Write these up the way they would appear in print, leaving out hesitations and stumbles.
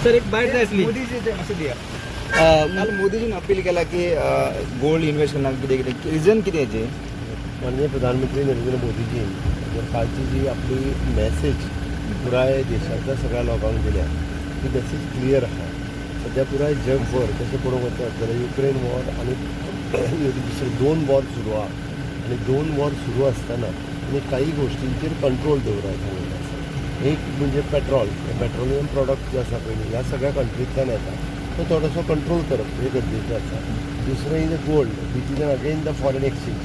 Sir एक bite जाय आसली मोदीजी मातशें दिया काल मोदीजीन अपील केला की गोल्ड इन्वेस्ट करनाक कितें कितें रिजन कितें हेजें माननीय प्रधानमंत्री नरेंद्र मोदीजी कालची जी आपली मॅसेज पुराय देशाच्या सगळ्या लोकांक दिल्या ती मॅसेज क्लियर आहा. सध्या पुराय जगभर तशें पळोवंक वचत जाल्यार युक्रेन वॉर आनी दुसरे 2 वॉर सुरू आहा आनी 2 वॉर सुरू आसतना आमी काही गोश्टींचेर कंट्रोल दवरप सांगिल्लें आसा. एक म्हणजे पेट्रोलियम प्रॉडक्ट जे आसा पळय ह्या सगळ्या कंट्रींतल्यान येता तो थोडोसो कंट्रोल करप हे गरजेचें आसा. दुसरें is gold which is again the foreign exchange.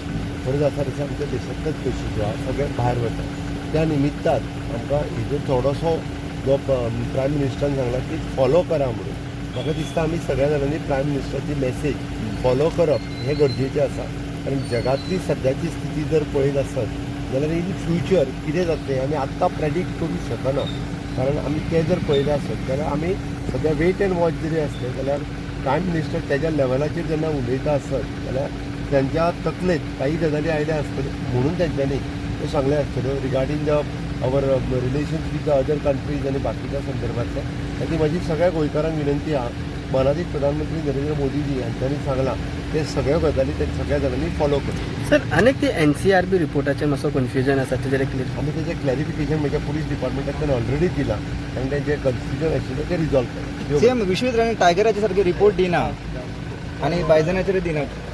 बरें जाता तशें आमच्या देशांतलेच पयशे जे आहा सगळे भायर वता. त्या निमित्तान आमकां हेजो थोडोसो जो प्रायम मिनिस्टरान सांगला की फॉलो करा म्हणून म्हाका दिसता आमी सगळ्या जाणांनी प्रायम मिनिस्टराची मॅसेज फॉलो करप हें गरजेचें आसा. कारण जगातली सद्याची स्थिती जर पळयत आसत जाल्यार इन फ्युचर कितें जातलें आमी आत्तां प्रेडिक्ट करूंक शकना. कारण आमी तें जर पळयलें आसत जाल्यार आमी सद्या वेट एंड वॉच जरी आसलें जाल्यार प्रायम मिनिस्टर तेज्या लेवलाचेर जेन्ना उलयता आसत जाल्यार त्यांच्या तकलेत काही गजाली आयल्या आसतल्यो म्हणून तेंच्यांनी ते सांगले आसतल्यो regarding the our relations with the other countries आनी बाकीच्या संदर्भातल्या. आनी म्हाजी सगळ्या गोंयकारांक विनंती आहा माननीय प्रधानमंत्री नरेंद्र मोदीजी हांच्यांनी सांगलां ते सगळ्यो गजाली ते सगळ्या जाणांनी फॉलो करचे. सर अनेक ते NCRB रिपोर्टाचेर मातसो कन्फ्युजन आसा तेजेर क्लियर आमी तेजें क्लॅरिफिकेशन म्हज्या पुलीस डिपार्टमेंटांतल्यान ऑलरेडी दिलां आनी तें जें कन्फ्युजन आशिल्लें तें रिजॉल्व केलें. सेम विश्वीत राणी टायगराचे सारके रिपोर्ट दिना आनी बायजनाचेर दिनात.